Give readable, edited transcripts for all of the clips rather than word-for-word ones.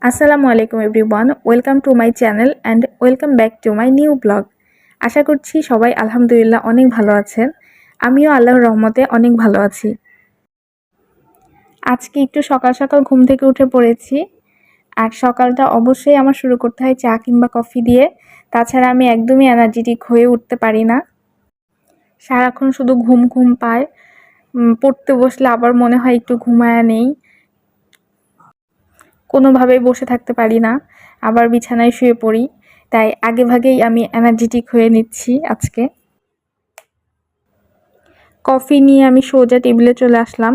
আসসালামু আলাইকুম everyone, welcome to my channel and welcome back to my new blog. আশা করছি সবাই আলহামদুলিল্লাহ অনেক ভালো আছেন। আমিও আল্লাহর রহমতে অনেক ভালো আছি। আজকে একটু সকাল সকাল ঘুম থেকে উঠে পড়েছি। আর সকালটা অবশ্যই আমার শুরু করতে হয় চা কিংবা কফি দিয়ে। তাছাড়া আমি একদমই এনার্জেটিক হয়ে উঠতে পারি না। সারাক্ষণ শুধু ঘুম ঘুম পায়। পড়তে বসলে আবার মনে হয় একটু ঘুমায়া নেই, কোনোভাবেই বসে থাকতে পারি না, আবার বিছানায় শুয়ে পড়ি। তাই আগেভাগেই আমি এনার্জেটিক হয়ে নিচ্ছি আজকে। কফি নিয়ে আমি সোজা টেবিলে চলে আসলাম।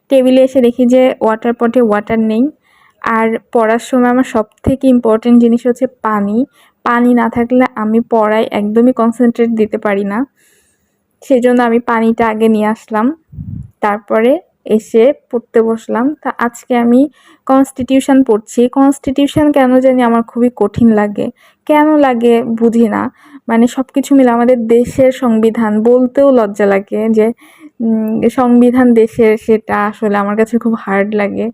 টেবিলে এসে দেখি যে ওয়াটার পটে ওয়াটার নেই। আর পড়ার সময় আমার সবথেকে ইম্পর্টেন্ট জিনিস হচ্ছে পানি। পানি না থাকলে আমি পড়ায় একদমই কনসেন্ট্রেট দিতে পারি না। সেজন্য আমি পানিটা আগে নিয়ে আসলাম, তারপরে এসে পড়তে বসলাম। তা আজকে আমি কনস্টিটিউশন পড়ছি। কনস্টিটিউশন কেন জানি আমার খুবই কঠিন লাগে, কেন লাগে বুঝি না। মানে সব কিছু মিলে আমাদের দেশের সংবিধান বলতেও লজ্জা লাগে যে সংবিধান দেশের, সেটা আসলে আমার কাছে খুব হার্ড লাগে।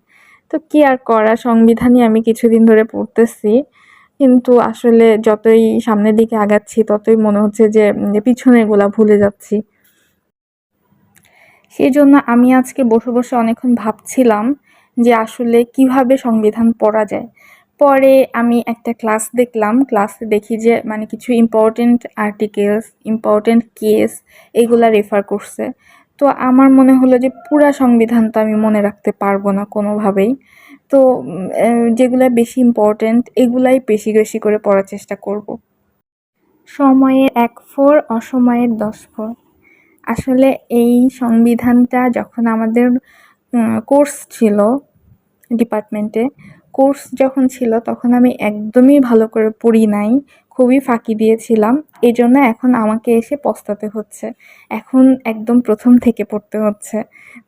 তো কি আর করা, সংবিধানই আমি কিছুদিন ধরে পড়তেছি, কিন্তু আসলে যতই সামনের দিকে আগাচ্ছি ততই মনে হচ্ছে যে পিছনেরগুলা ভুলে যাচ্ছি। সেই জন্য আমি আজকে বসে বসে অনেকক্ষণ ভাবছিলাম যে আসলে কিভাবে সংবিধান পড়া যায়। পরে আমি একটা ক্লাস দেখলাম, ক্লাসে দেখি যে মানে কিছু ইম্পর্টেন্ট আর্টিকেলস, ইম্পর্টেন্ট কেস এগুলা রেফার করছে। তো আমার মনে হলো যে পুরা সংবিধান তো আমি মনে রাখতে পারবো না কোনোভাবেই। তো যেগুলা বেশি ইম্পর্টেন্ট এগুলাই বেশি বেশি করে পড়ার চেষ্টা করব। সময়ের 1 ফোর, অসময়ের 10 ফোর। আসলে এই সংবিধানটা যখন আমাদের কোর্স ছিল ডিপার্টমেন্টে, কোর্স যখন ছিল তখন আমি একদমই ভালো করে পড়ি নাই, খুবই ফাঁকি দিয়েছিলাম। এই জন্য এখন আমাকে এসে পস্তাতে হচ্ছে, এখন একদম প্রথম থেকে পড়তে হচ্ছে।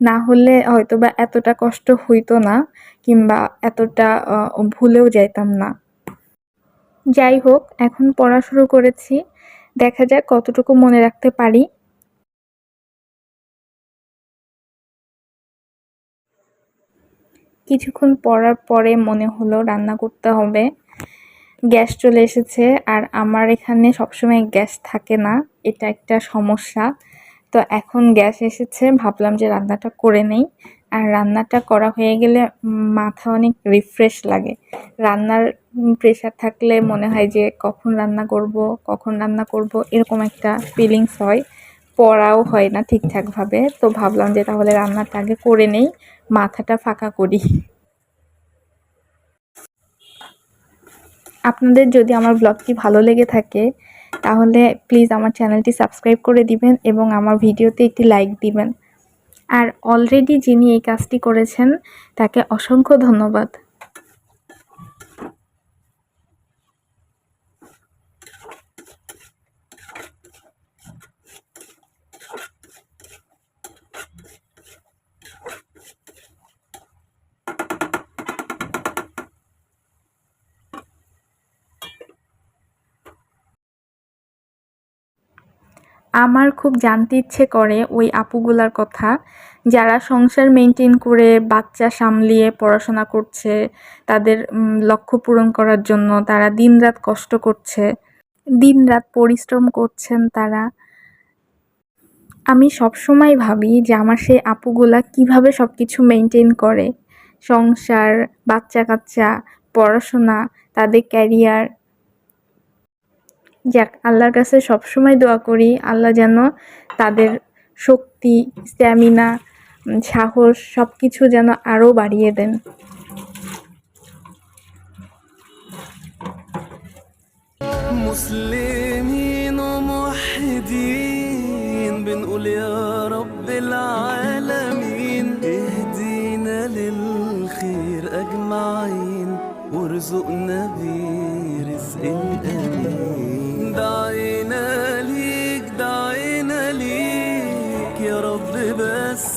না হলে হয়তো বা এতটা কষ্ট হইতো না, কিংবা এতটা ভুলেও যাইতাম না। যাই হোক, এখন পড়া শুরু করেছি, দেখা যাক কতটুকু মনে রাখতে পারি। কিছুক্ষণ পড়ার পরে মনে হলো রান্না করতে হবে। গ্যাস চলে এসেছে, আর আমার এখানে সবসময় গ্যাস থাকে না, এটা একটা সমস্যা। তো এখন গ্যাস এসেছে, ভাবলাম যে রান্নাটা করে নেই। আর রান্নাটা করা হয়ে গেলে মাথা অনেক রিফ্রেশ লাগে। রান্নার প্রেশার থাকলে মনে হয় যে কখন রান্না করব, কখন রান্না করব, এরকম একটা ফিলিংস হয়। পড়াও হয় না ঠিকঠাকভাবে। তো ভাবলাম যে তাহলে রান্নাটা আগে করে নেই, মাথাটা ফাঁকা করি। আপনাদের যদি আমার ব্লগটি ভালো লেগে থাকে তাহলে প্লিজ আমার চ্যানেলটি সাবস্ক্রাইব করে দিবেন এবং আমার ভিডিওতে একটি লাইক দিবেন। আর অলরেডি যিনি এই কাজটি করেছেন তাকে অসংখ্য ধন্যবাদ। আমার খুব জানতে ইচ্ছে করে ওই আপুগুলার কথা, যারা সংসার মেনটেন করে বাচ্চা সামলিয়ে পড়াশোনা করছে, তাদের লক্ষ্য পূরণ করার জন্য তারা দিনরাত কষ্ট করছে, দিনরাত পরিশ্রম করছেন তারা। আমি সবসময় ভাবি যে আমার সেই আপুগুলা কিভাবে সব কিছু মেনটেন করে, সংসার, বাচ্চা কাচ্চা, পড়াশোনা, তাদের ক্যারিয়ার। যাক, আল্লাহর কাছে সবসময় দোয়া করি আল্লাহ যেন তাদের শক্তি, স্ট্যামিনা, সাহস সব কিছু যেন আরও বাড়িয়ে দেন। مسلمين وموحدين بنقول يا رب العالمين اهدينا للخير أجمعين وارزقنا برزق أمين دعينا ليك دعينا ليك يا رب بس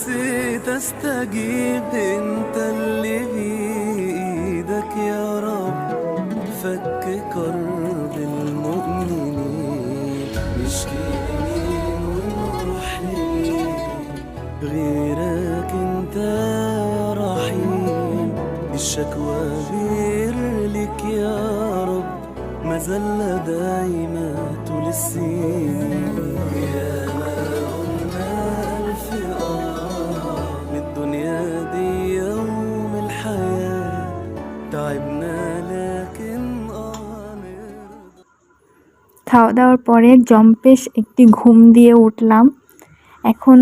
تستجيب انت اللي بإيدك يا رب فك كرب المؤمنين مشكين ونروحين غيرك انت رحيم الشكوى غير يا رب مذلة دايمة طول السنين. يا ما قلنا ألف من الدنيا دي يوم الحياة، تعبنا لكن نرضى. খাওয়া দাওয়ার পরে জম্পেশ একটি ঘুম দিয়ে উঠলাম। এখন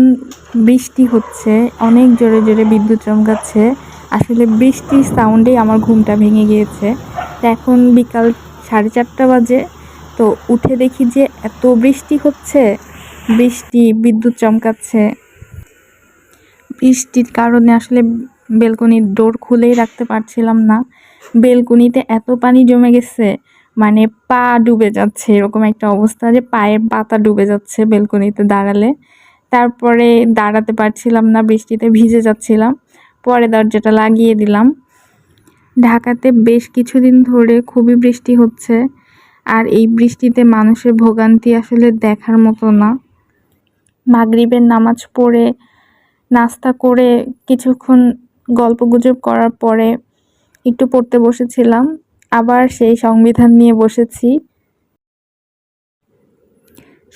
বৃষ্টি হচ্ছে, অনেক জোরে জোরে বিদ্যুৎ চমকাচ্ছে। আসলে বৃষ্টির সাউন্ডেই আমার ঘুমটা ভেঙে গিয়েছে। তো এখন বিকাল 4:30 বাজে। তো উঠে দেখি যে এত বৃষ্টি হচ্ছে, বৃষ্টি, বিদ্যুৎ চমকাচ্ছে। বৃষ্টির কারণে আসলে বেলকনির ডোর খুলেই রাখতে পারছিলাম না। বেলকনিতে এত পানি জমে গেছে, মানে পা ডুবে যাচ্ছে, এরকম একটা অবস্থা যে পায়ের পাতা ডুবে যাচ্ছে বেলকনিতে দাঁড়ালে। তারপরে দাঁড়াতে পারছিলাম না, বৃষ্টিতে ভিজে যাচ্ছিলাম। পরে দরজাটা লাগিয়ে দিলাম। ঢাকাতে বেশ কিছুদিন ধরে খুবই বৃষ্টি হচ্ছে, আর এই বৃষ্টিতে মানুষের ভোগান্তি আসলে দেখার মতো না। মাগরিবের নামাজ পড়ে নাস্তা করে কিছুক্ষণ গল্পগুজব করার পরে একটু পড়তে বসেছিলাম, আবার সেই সংবিধান নিয়ে বসেছি।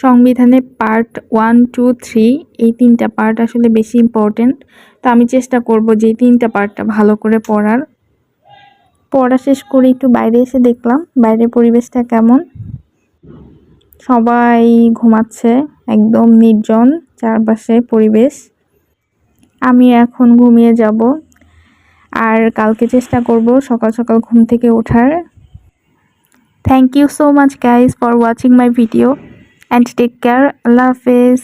সংবিধানের পার্ট 1, 2, 3 এই 3টা পার্ট আসলে বেশি ইম্পর্টেন্ট। তো আমি চেষ্টা করব যে এই 3টা পার্টটা ভালো করে পড়ার। পড়া শেষ করে একটু বাইরে এসে দেখলাম বাইরের পরিবেশটা কেমন। সবাই ঘুমাচ্ছে, একদম নির্জন চারপাশে পরিবেশ। আমি এখন ঘুমিয়ে যাব, আর কালকে চেষ্টা করব সকাল সকাল ঘুম থেকে ওঠার। Thank you so much guys for watching my video and take care. Allah Hafiz.